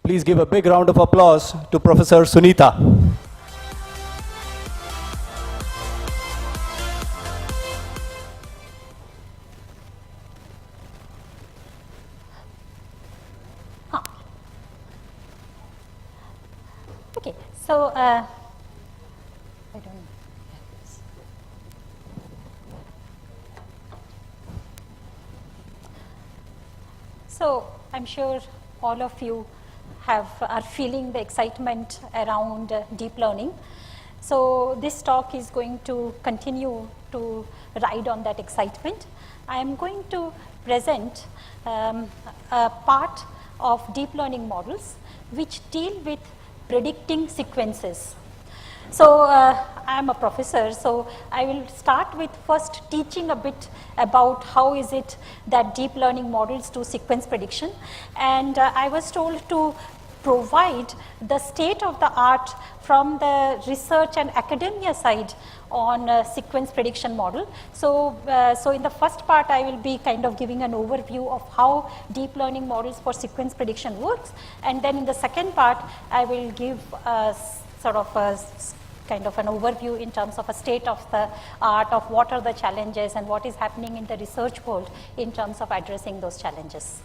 Please give a big round of applause to Professor Sunita. Okay, so I don't know. So I'm sure all of you are feeling the excitement around deep learning. So this talk is going to continue to ride on that excitement. I am going to present a part of deep learning models which deal with predicting sequences. So I am a professor, so I will start with first teaching a bit about how is it that deep learning models do sequence prediction. And I was told to provide the state of the art from the research and academia side on sequence prediction model. So, so in the first part I will be kind of giving an overview of how deep learning models for sequence prediction works, and then in the second part I will give sort of a kind of an overview in terms of a state of the art of what are the challenges and what is happening in the research world in terms of addressing those challenges.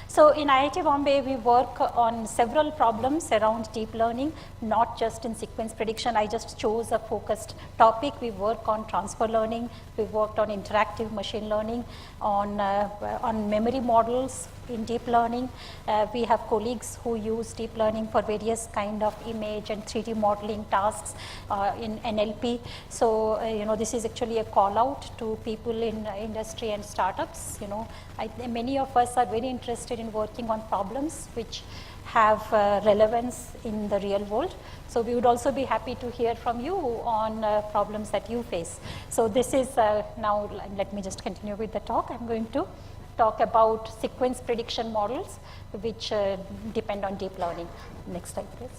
So in IIT Bombay, we work on several problems around deep learning, not just in sequence prediction. I just chose a focused topic. We work on transfer learning. We worked on interactive machine learning, on memory models in deep learning. We have colleagues who use deep learning for various kind of image and 3D modeling tasks in NLP. So, you know, this is actually a call out to people in industry and startups. You know, many of us are very interested in working on problems which have relevance in the real world. So we would also be happy to hear from you on problems that you face. So this is now, let me just continue with the talk. I'm going to talk about sequence prediction models which depend on deep learning. Next slide, please.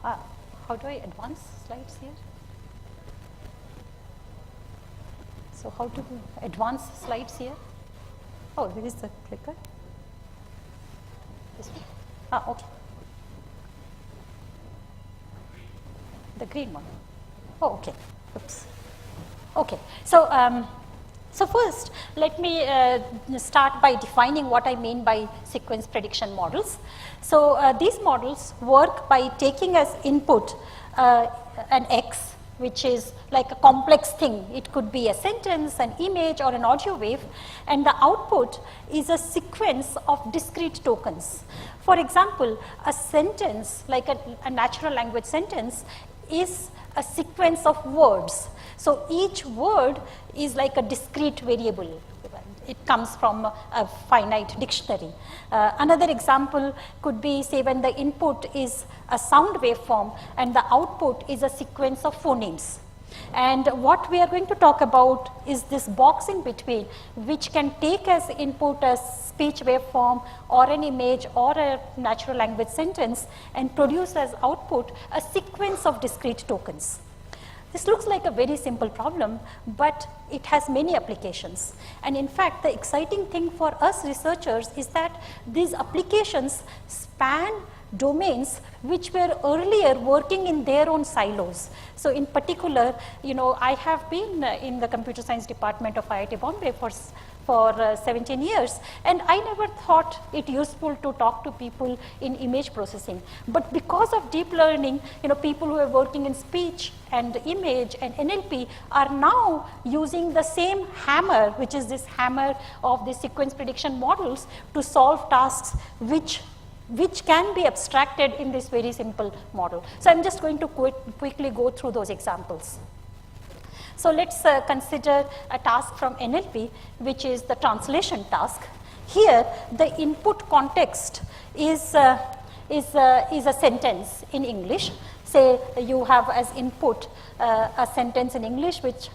How do I advance slides here? So how to advance slides here? Oh, there is the clicker. This one. Okay. The green one. Oh, okay. Oops. Okay. So, so first, let me start by defining what I mean by sequence prediction models. So these models work by taking as input an X, which is like a complex thing. It could be a sentence, an image, or an audio wave, and the output is a sequence of discrete tokens. For example, a sentence, like a natural language sentence, is a sequence of words. So each word is like a discrete variable. It comes from a finite dictionary. Another example could be, say, when the input is a sound waveform and the output is a sequence of phonemes. And what we are going to talk about is this box in between, which can take as input a speech waveform or an image or a natural language sentence and produce as output a sequence of discrete tokens. This looks like a very simple problem, but it has many applications. And in fact, the exciting thing for us researchers is that these applications span domains which were earlier working in their own silos. So in particular, you know, I have been in the computer science department of IIT Bombay for 17 years, and I never thought it useful to talk to people in image processing. But because of deep learning, you know, people who are working in speech and image and NLP are now using the same hammer, which is this hammer of the sequence prediction models, to solve tasks which can be abstracted in this very simple model. So I'm just going to quickly go through those examples. So let's consider a task from NLP, which is the translation task. Here, the input context is a sentence in English. Say you have as input a sentence in English which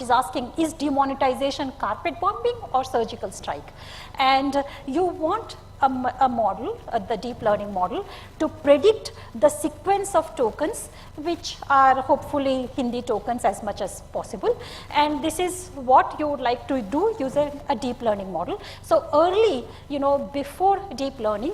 is asking, is demonetization carpet bombing or surgical strike? And you want a model, the deep learning model, to predict the sequence of tokens, which are hopefully Hindi tokens as much as possible. And this is what you would like to do using a deep learning model. So early, before deep learning,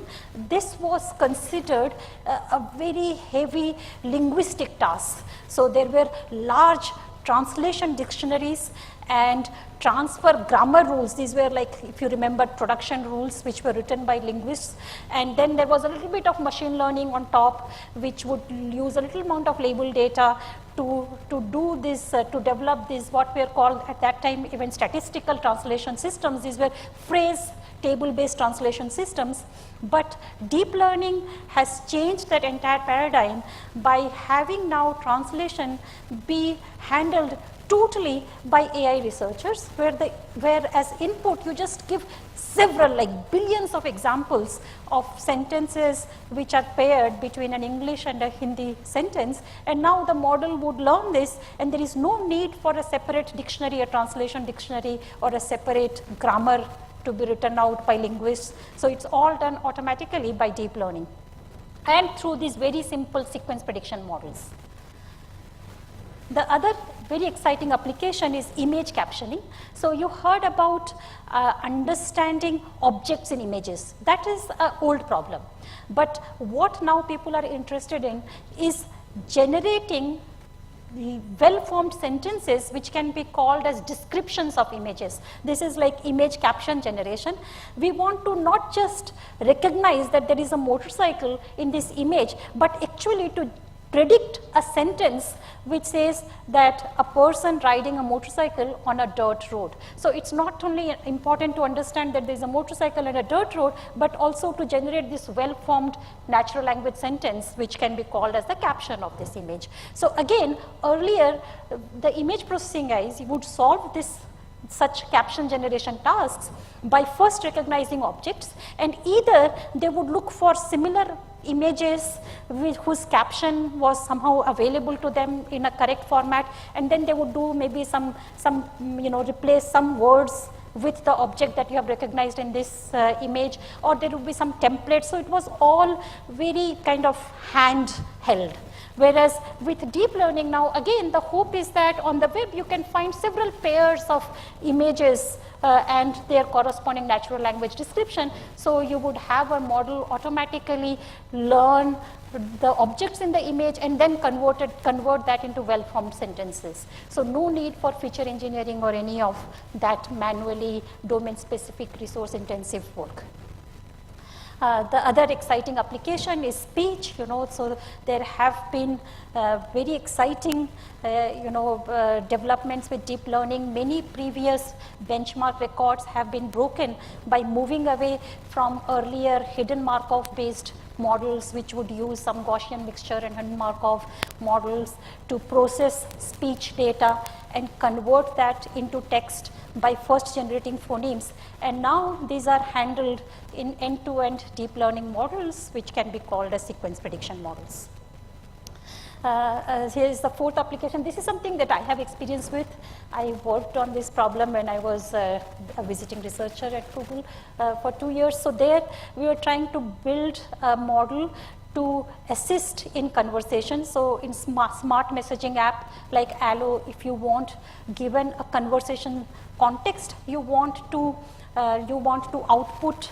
this was considered a very heavy linguistic task. So there were large translation dictionaries and transfer grammar rules. These were like, if you remember, production rules which were written by linguists. And then there was a little bit of machine learning on top, which would use a little amount of label data to do this, to develop this, what were called at that time even statistical translation systems. These were phrase table-based translation systems. But deep learning has changed that entire paradigm by having now translation be handled totally by AI researchers, where as input you just give several, like billions of examples of sentences which are paired between an English and a Hindi sentence, and now the model would learn this, and there is no need for a separate dictionary, a translation dictionary, or a separate grammar to be written out by linguists. So it's all done automatically by deep learning and through these very simple sequence prediction models. The other very exciting application is image captioning. So you heard about understanding objects in images. That is an old problem. But what now people are interested in is generating the well-formed sentences which can be called as descriptions of images. This is like image caption generation. We want to not just recognize that there is a motorcycle in this image, but actually to predict a sentence which says that a person riding a motorcycle on a dirt road. So it's not only important to understand that there is a motorcycle and a dirt road, but also to generate this well-formed natural language sentence which can be called as the caption of this image. So again, earlier the image processing guys would solve this such caption generation tasks by first recognizing objects, and either they would look for similar images whose caption was somehow available to them in a correct format, and then they would do maybe some replace some words with the object that you have recognized in this image, or there would be some template. So it was all very kind of hand-held. Whereas with deep learning now, again, the hope is that on the web you can find several pairs of images and their corresponding natural language description. So you would have a model automatically learn the objects in the image and then convert that into well-formed sentences. So no need for feature engineering or any of that manually domain-specific resource-intensive work. The other exciting application is speech, so there have been very exciting, developments with deep learning. Many previous benchmark records have been broken by moving away from earlier hidden Markov based models which would use some Gaussian mixture and hidden Markov models to process speech data and convert that into text by first generating phonemes. And now these are handled in end-to-end deep learning models which can be called as sequence prediction models. Here is the fourth application. This is something that I have experience with. I worked on this problem when I was a visiting researcher at Google for 2 years. So there we were trying to build a model to assist in conversation. So in smart messaging app like Allo, if you want, given a conversation context, you want to output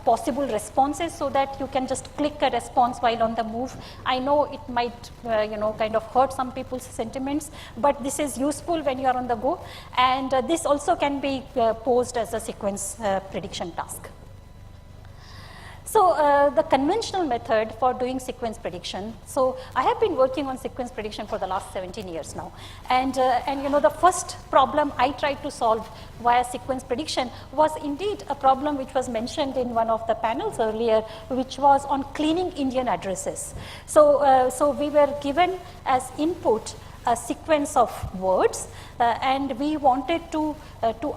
possible responses so that you can just click a response while on the move. I know it might kind of hurt some people's sentiments, but this is useful when you are on the go, and this also can be posed as a sequence prediction task. So the conventional method for doing sequence prediction, so I have been working on sequence prediction for the last 17 years now, and the first problem I tried to solve via sequence prediction was indeed a problem which was mentioned in one of the panels earlier, which was on cleaning Indian addresses. So we were given as input a sequence of words, and we wanted to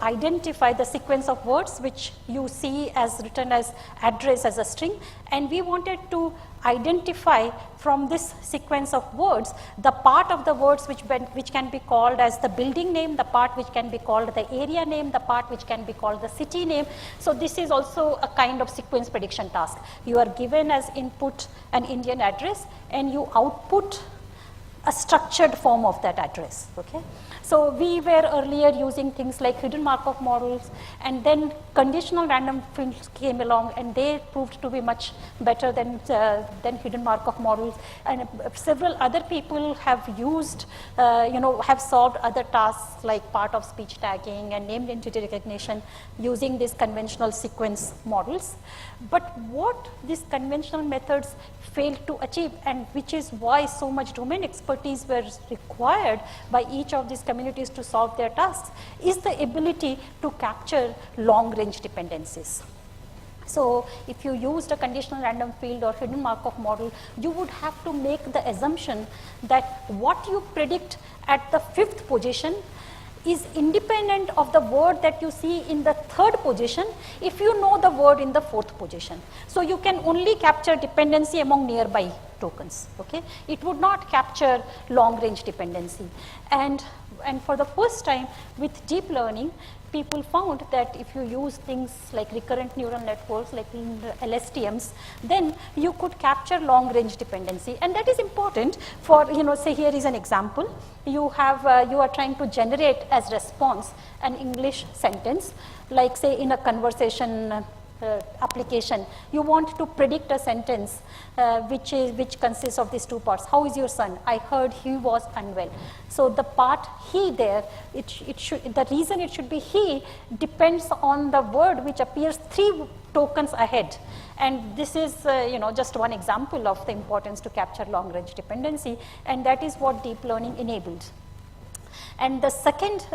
identify the sequence of words which you see as written as address as a string, and we wanted to identify from this sequence of words the part of the words which can be called as the building name, the part which can be called the area name, the part which can be called the city name. So this is also a kind of sequence prediction task. You are given as input an Indian address and you output a structured form of that address. Okay? So we were earlier using things like hidden Markov models, and then conditional random fields came along, and they proved to be much better than hidden Markov models. And several other people have used, have solved other tasks like part of speech tagging and named entity recognition using these conventional sequence models. But what these conventional methods failed to achieve, and which is why so much domain expertise were required by each of these communities to solve their tasks, is the ability to capture long-range dependencies. So if you used a conditional random field or hidden Markov model, you would have to make the assumption that what you predict at the 5th position is independent of the word that you see in the 3rd position if you know the word in the 4th position. So you can only capture dependency among nearby tokens. Okay? It would not capture long range dependency. And for the first time with deep learning, people found that if you use things like recurrent neural networks, like in LSTMs, then you could capture long range dependency. And that is important for, say here is an example. You are trying to generate as response an English sentence, like say in a conversation application. You want to predict a sentence which consists of these two parts. How is your son? I heard he was unwell. So the part he there, the reason it should be he depends on the word which appears 3 tokens ahead. And this is just one example of the importance to capture long range dependency, and that is what deep learning enabled. And the second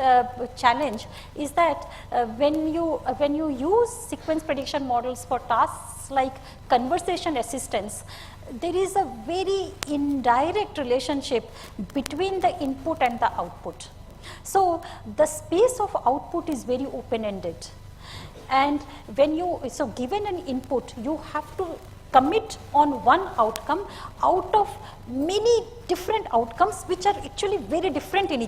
challenge is that when you use sequence prediction models for tasks like conversation assistance, there is a very indirect relationship between the input and the output. So the space of output is very open-ended. And so given an input, you have to commit on one outcome out of many different outcomes which are actually very different in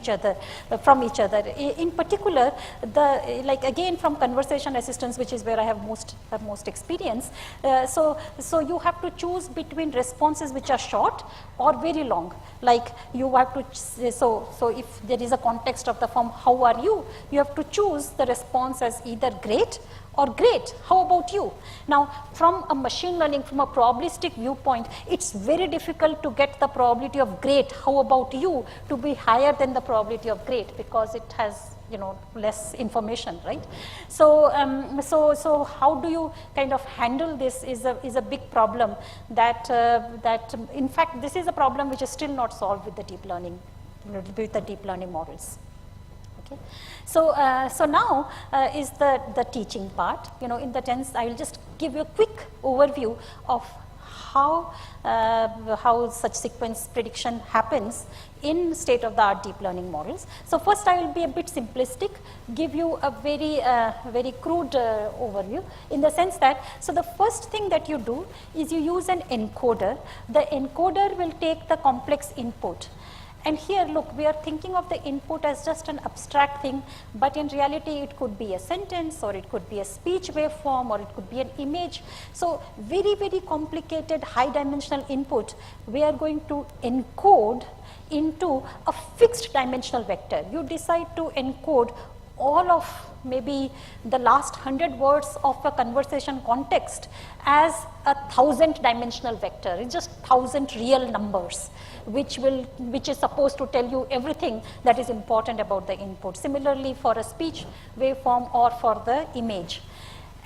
from each other. In particular, again from conversation assistance, which is where I have most experience. So you have to choose between responses which are short or very long. Like you have to, so if there is a context of the form, how are you? You have to choose the response as either great or great, how about you? Now, from a machine learning, from a probabilistic viewpoint, it's very difficult to get the probability of great, how about you, to be higher than the probability of great, because it has less information, right? So, so how do you kind of handle this is a big problem that in fact this is a problem which is still not solved with the deep learning models. Okay. So, so now is the teaching part. In the sense, I will just give you a quick overview of how such sequence prediction happens in state-of-the-art deep learning models. So first, I will be a bit simplistic, give you a very crude overview, in the sense that, so the first thing that you do is you use an encoder. The encoder will take the complex input. And here, look, we are thinking of the input as just an abstract thing, but in reality, it could be a sentence, or it could be a speech waveform, or it could be an image. So very, very complicated, high-dimensional input, we are going to encode into a fixed dimensional vector. You decide to encode all of maybe the last 100 words of a conversation context as a 1,000-dimensional vector. It's just 1,000 real numbers, which is supposed to tell you everything that is important about the input. Similarly, for a speech waveform or for the image.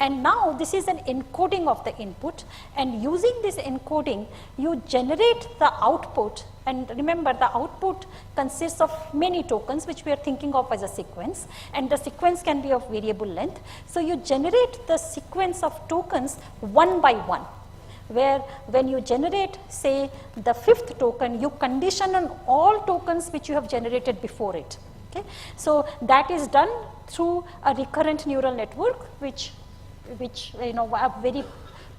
And now this is an encoding of the input, and using this encoding, you generate the output. And remember, the output consists of many tokens, which we are thinking of as a sequence, and the sequence can be of variable length. So you generate the sequence of tokens one by one. where when you generate, say, the 5th token, you condition on all tokens which you have generated before it. Okay? So that is done through a recurrent neural network, which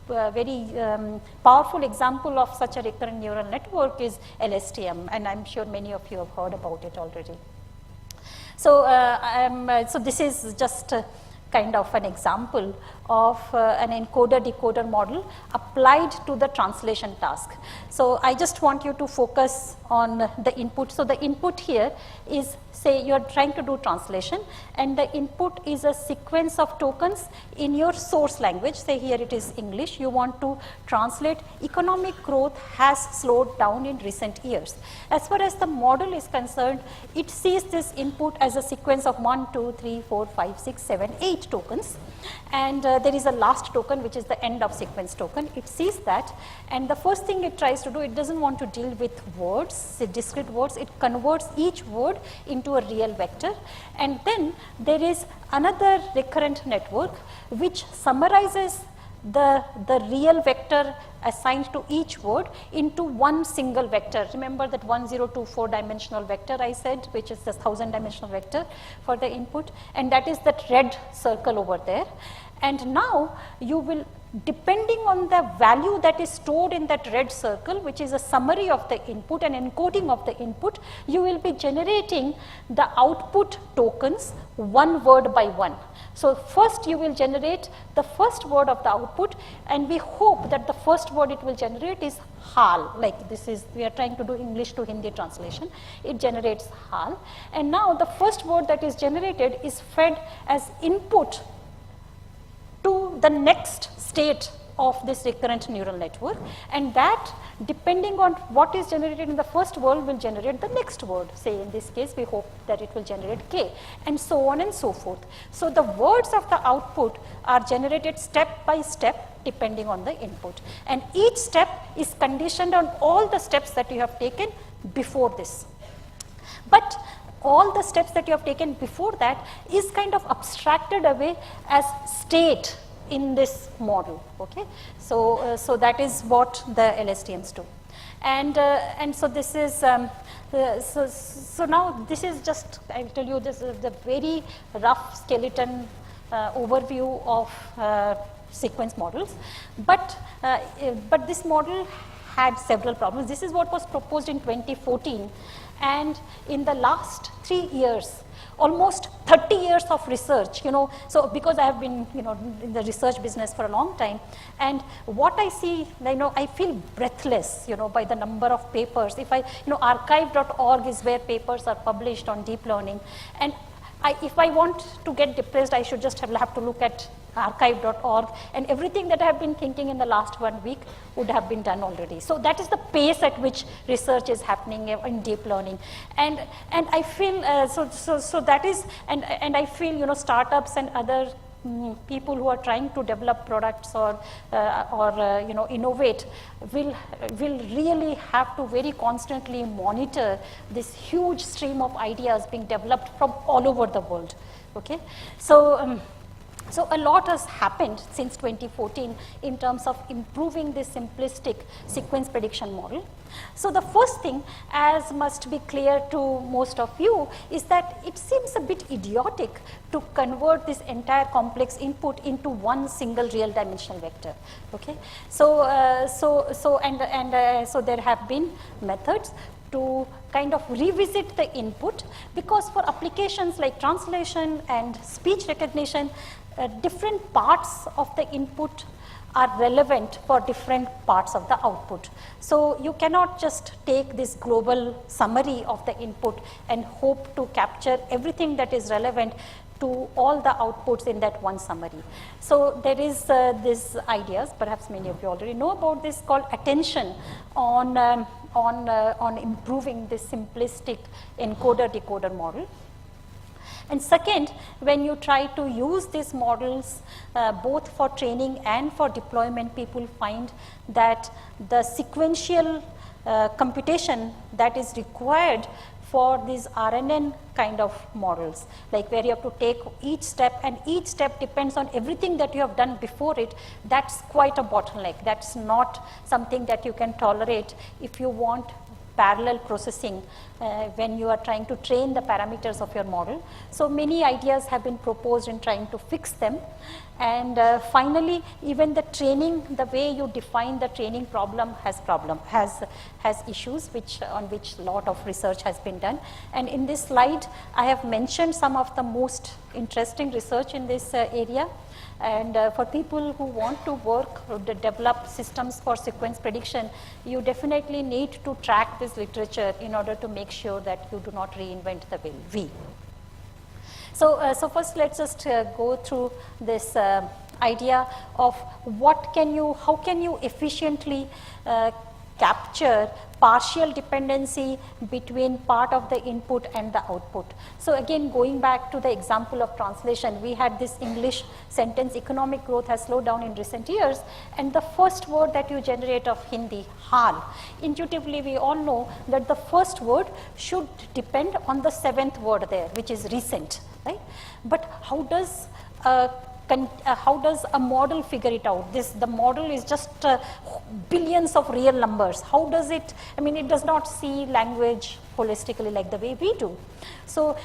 a very powerful example of such a recurrent neural network is LSTM, and I'm sure many of you have heard about it already. So, so this is just kind of an example of an encoder-decoder model applied to the translation task. So I just want you to focus on the input. So the input here is, say you're trying to do translation, and the input is a sequence of tokens in your source language. Say here it is English. You want to translate economic growth has slowed down in recent years. As far as the model is concerned, it sees this input as a sequence of 1, 2, 3, 4, 5, 6, 7, 8 tokens, and there is a last token which is the end of sequence token. It sees that, and the first thing it tries to do, it doesn't want to deal with words, discrete words. It converts each word into a real vector, and then there is another recurrent network which summarizes the real vector assigned to each word into one single vector. Remember that 1024 dimensional vector I said, which is the 1000 dimensional vector for the input, and that is that red circle over there. And now you will, depending on the value that is stored in that red circle, which is a summary of the input and encoding of the input, you will be generating the output tokens one word by one. So first you will generate the first word of the output, and we hope that the first word it will generate is HAL, like this is, we are trying to do English to Hindi translation. It generates HAL, and now the first word that is generated is fed as input to the next state of this recurrent neural network, and that, depending on what is generated in the first word, will generate the next word. Say in this case, we hope that it will generate K, and so on and so forth. So the words of the output are generated step by step depending on the input, and each step is conditioned on all the steps that you have taken before this. But all the steps that you have taken before that is kind of abstracted away as state in this model. Okay, so so that is what the LSTMs do, and so this is so now this is just, I will tell you, this is the very rough skeleton overview of sequence models, but this model had several problems. This is what was proposed in 2014, and in the last 3 years, almost 30 years of research, so because I have been, in the research business for a long time, and what I see, I feel breathless, by the number of papers. If I, archive.org is where papers are published on deep learning, and if I want to get depressed, I should just have to look at archive.org, and everything that I have been thinking in the last 1 week would have been done already. So that is the pace at which research is happening in deep learning, and I feel so that is, and I feel, startups and other people who are trying to develop products or innovate will really have to very constantly monitor this huge stream of ideas being developed from all over the world. Okay, so so a lot has happened since 2014 in terms of improving this simplistic sequence prediction model. So the first thing, as must be clear to most of you, is that it seems a bit idiotic to convert this entire complex input into one single real dimensional vector. Okay, so so there have been methods to kind of revisit the input, because for applications like translation and speech recognition, different parts of the input are relevant for different parts of the output. So you cannot just take this global summary of the input and hope to capture everything that is relevant to all the outputs in that one summary. So there is this ideas, perhaps many of you already know about this, called attention on improving this simplistic encoder-decoder model. And second, when you try to use these models both for training and for deployment, people find that the sequential computation that is required for these RNN kind of models, like where you have to take each step, and each step depends on everything that you have done before it. That's quite a bottleneck. That's not something that you can tolerate if you want parallel processing when you are trying to train the parameters of your model. So many ideas have been proposed in trying to fix them. And finally, even the training, the way you define the training problem has issues on which a lot of research has been done. And in this slide, I have mentioned some of the most interesting research in this area. And for people who want to work or to develop systems for sequence prediction, you definitely need to track this literature in order to make sure that you do not reinvent the wheel. So, so first let's just go through this idea of how can you efficiently capture partial dependency between part of the input and the output. So again, going back to the example of translation, we had this English sentence, economic growth has slowed down in recent years, and the first word that you generate of Hindi, hal, intuitively we all know that the first word should depend on the seventh word there, which is recent, right? But how does a model figure it out? The model is just billions of real numbers. How does it, I mean, it does not see language holistically like the way we do. So,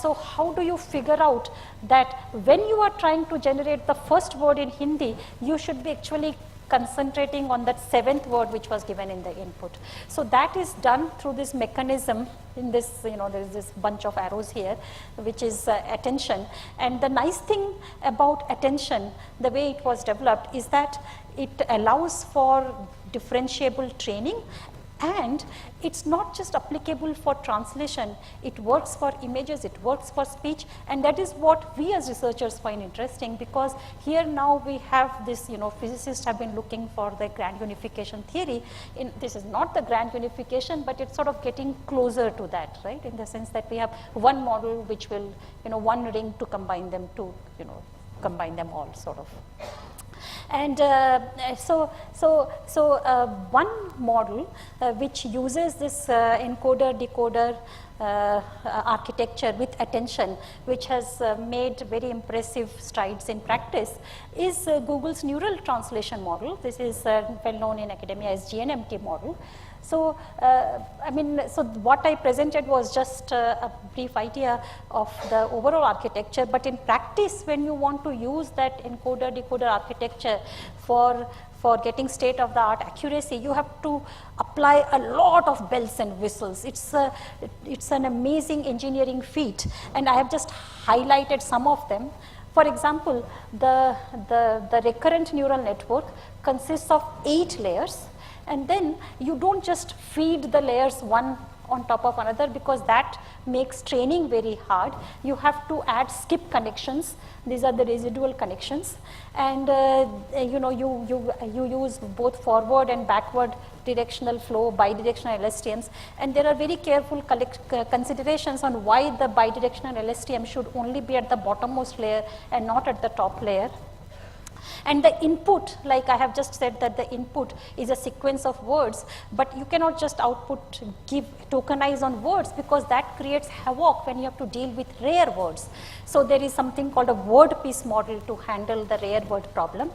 so how do you figure out that when you are trying to generate the first word in Hindi, you should be actually concentrating on that seventh word which was given in the input. So that is done through this mechanism in this, there is this bunch of arrows here, which is attention. And the nice thing about attention, the way it was developed, is that it allows for differentiable training, and it's not just applicable for translation, it works for images, it works for speech, and that is what we as researchers find interesting, because here now we have this, physicists have been looking for the grand unification theory. This is not the grand unification, but it's sort of getting closer to that, right? In the sense that we have one model which will, one ring to combine them combine them all, sort of. And one model which uses this encoder-decoder architecture with attention, which has made very impressive strides in practice, is Google's neural translation model. This is well known in academia as GNMT model. So, so what I presented was just a brief idea of the overall architecture, but in practice, when you want to use that encoder-decoder architecture for getting state-of-the-art accuracy, you have to apply a lot of bells and whistles. It's an amazing engineering feat, and I have just highlighted some of them. For example, the recurrent neural network consists of 8 layers. And then you don't just feed the layers one on top of another, because that makes training very hard. You have to add skip connections. These are the residual connections. And you use both forward and backward directional flow, bidirectional LSTMs. And there are very careful considerations on why the bidirectional LSTM should only be at the bottommost layer and not at the top layer. And the input, like I have just said, that the input is a sequence of words, but you cannot just tokenize on words, because that creates havoc when you have to deal with rare words. So there is something called a word piece model to handle the rare word problem.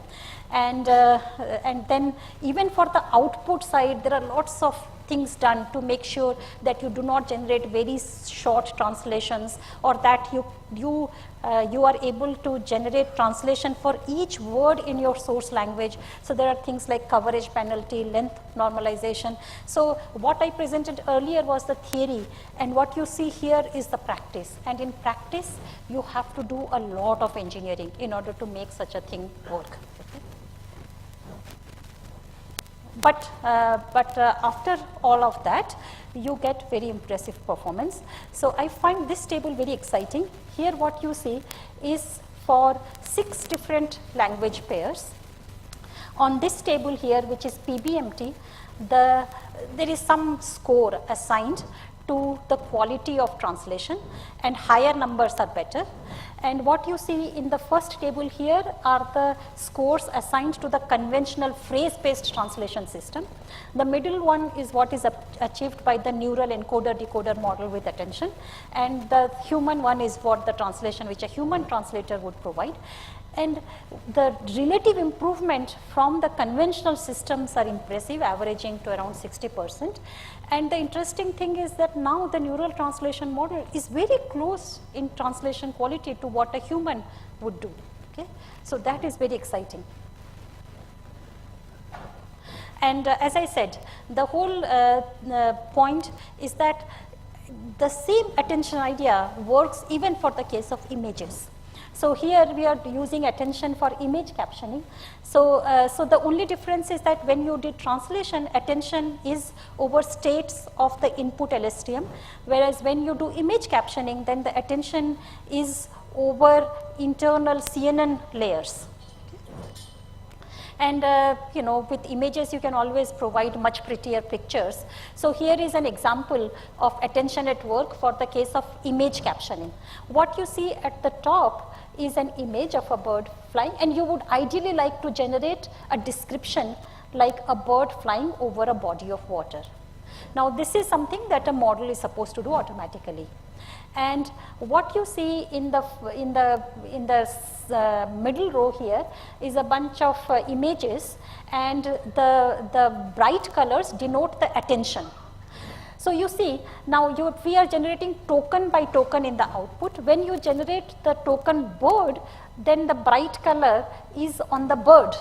And then even for the output side, there are lots of things done to make sure that you do not generate very short translations, or that you are able to generate translation for each word in your source language. So there are things like coverage penalty, length normalization. So what I presented earlier was the theory, and what you see here is the practice. And in practice, you have to do a lot of engineering in order to make such a thing work. But after all of that, you get very impressive performance. So I find this table very exciting. Here what you see is for 6 different language pairs. On this table here, which is PBMT, there is some score assigned to the quality of translation, and higher numbers are better. And what you see in the first table here are the scores assigned to the conventional phrase-based translation system. The middle one is what is achieved by the neural encoder-decoder model with attention, and the human one is what the translation which a human translator would provide. And the relative improvement from the conventional systems are impressive, averaging to around 60%. And the interesting thing is that now the neural translation model is very close in translation quality to what a human would do. Okay? So that is very exciting. And as I said, the whole point is that the same attention idea works even for the case of images. So here we are using attention for image captioning. So, so the only difference is that when you did translation, attention is over states of the input LSTM, whereas when you do image captioning, then the attention is over internal CNN layers. And you know, with images you can always provide much prettier pictures. So here is an example of attention at work for the case of image captioning. What you see at the top is an image of a bird flying, and you would ideally like to generate a description like a bird flying over a body of water. Now this is something that a model is supposed to do automatically. And what you see in the middle row here is a bunch of images, and the bright colors denote the attention. So you see, now we are generating token by token in the output. When you generate the token bird, then the bright color is on the bird.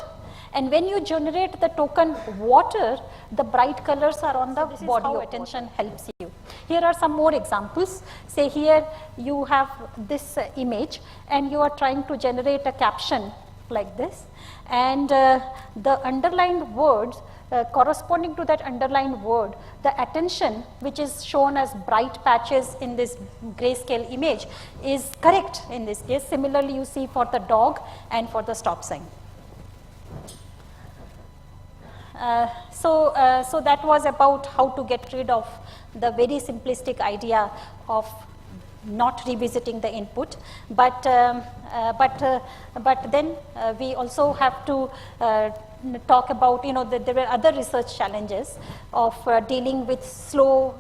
And when you generate the token water, the bright colors are on the body. How attention helps you. Here are some more examples. Say here you have this image, and you are trying to generate a caption like this, and the underlined words corresponding to that underlined word, the attention, which is shown as bright patches in this grayscale image, is correct in this case. Similarly, you see for the dog and for the stop sign. So that was about how to get rid of the very simplistic idea of not revisiting the input, but then we also have to talk about, you know, that there were other research challenges of dealing with slow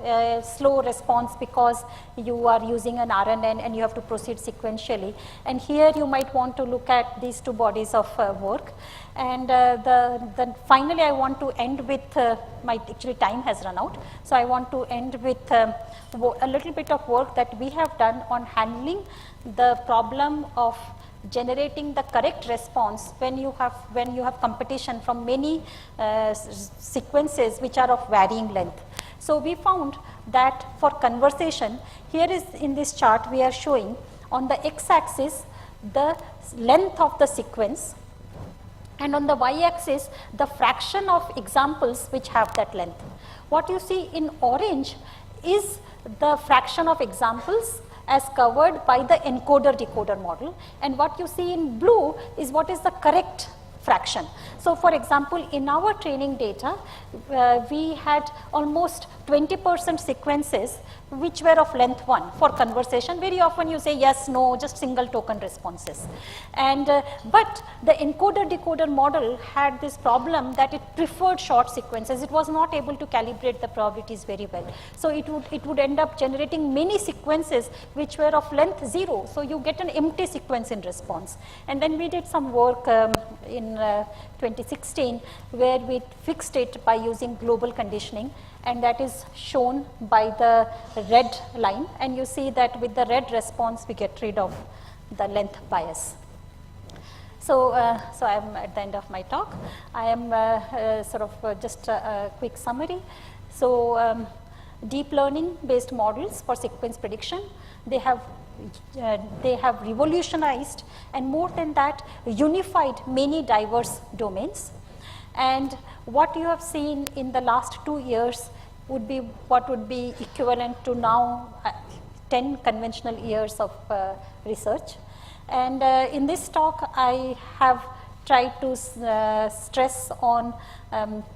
response because you are using an RNN and you have to proceed sequentially. And here you might want to look at these two bodies of work. And finally I want to end with, actually time has run out, so I want to end with a little bit of work that we have done on handling the problem of generating the correct response when you have competition from many sequences which are of varying length. So we found that for conversation, here is in this chart we are showing on the x-axis the length of the sequence, and on the y-axis the fraction of examples which have that length. What you see in orange is the fraction of examples as covered by the encoder-decoder model, and what you see in blue is what is the correct fraction. So for example, in our training data, we had almost 20% sequences which were of length 1 for conversation. Very often you say yes, no, just single token responses. And but the encoder-decoder model had this problem that it preferred short sequences. It was not able to calibrate the probabilities very well. So it would end up generating many sequences which were of length 0. So you get an empty sequence in response. And then we did some work in 2016 where we fixed it by using global conditioning, and that is shown by the red line, and you see that with the red response we get rid of the length bias. So, so I am at the end of my talk. I am just a quick summary. So deep learning based models for sequence prediction, they have revolutionized, and more than that, unified many diverse domains. And what you have seen in the last 2 years would be what would be equivalent to now 10 conventional years of research. And in this talk, I have tried to stress on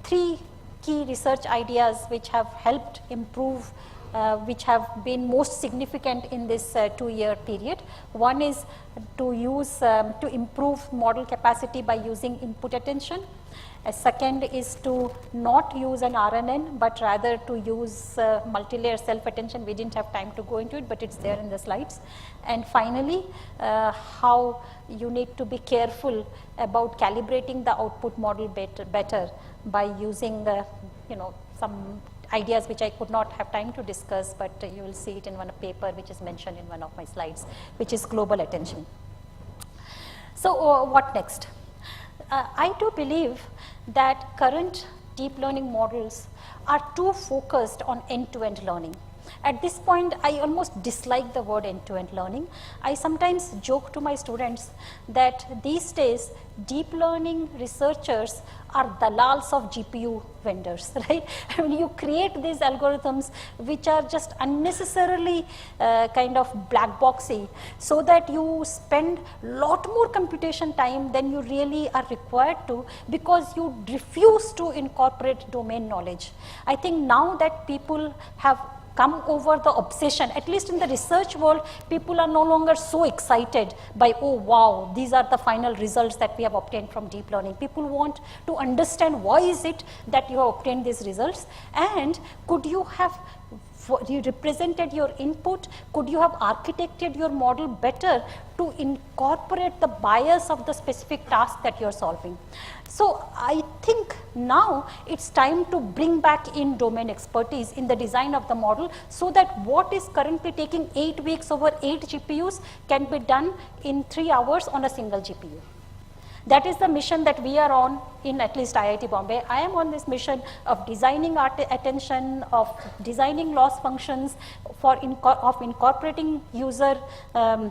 3 key research ideas which have helped improve which have been most significant in this 2-year period. One is to use, to improve model capacity by using input attention. A second is to not use an RNN, but rather to use multi-layer self-attention. We didn't have time to go into it, but it's there in the slides. And finally, how you need to be careful about calibrating the output model better by using, some ideas which I could not have time to discuss, but you will see it in one paper which is mentioned in one of my slides, which is global attention. So what next? I do believe that current deep learning models are too focused on end-to-end learning. At this point, I almost dislike the word end-to-end learning. I sometimes joke to my students that these days, deep learning researchers are dalals of GPU vendors, right? I mean, you create these algorithms which are just unnecessarily kind of black boxy, so that you spend a lot more computation time than you really are required to, because you refuse to incorporate domain knowledge. I think now that people have come over the obsession, at least in the research world, people are no longer so excited by, oh wow, these are the final results that we have obtained from deep learning. People want to understand why is it that you have obtained these results, and could you have represented your input, could you have architected your model better to incorporate the bias of the specific task that you're solving. So I think now it's time to bring back in domain expertise in the design of the model, so that what is currently taking 8 weeks over 8 GPUs can be done in 3 hours on a single GPU. That is the mission that we are on in at least IIT Bombay. I am on this mission of designing attention, of designing loss functions, of incorporating user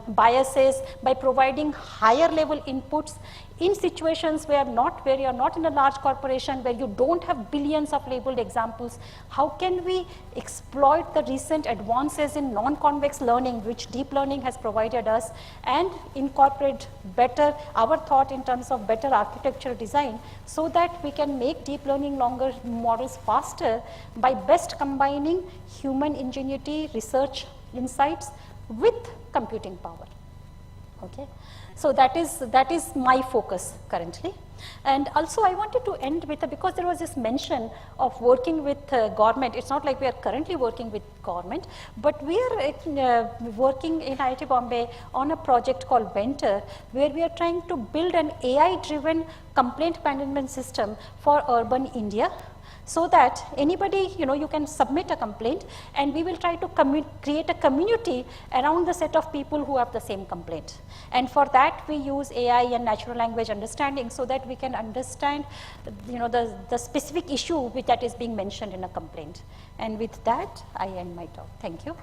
biases by providing higher level inputs in situations where you are not in a large corporation, where you don't have billions of labeled examples. How can we exploit the recent advances in non-convex learning, which deep learning has provided us, and incorporate better our thought in terms of better architectural design, so that we can make deep learning models faster by best combining human ingenuity, research insights with computing power. Okay. So that is my focus currently. And also I wanted to end with, because there was this mention of working with government. It's not like we are currently working with government, but we are working in IIT Bombay on a project called Venture, where we are trying to build an AI-driven complaint management system for urban India, so that anybody, you can submit a complaint, and we will try to create a community around the set of people who have the same complaint. And for that, we use AI and natural language understanding, so that we can understand, the specific issue that is being mentioned in a complaint. And with that, I end my talk. Thank you.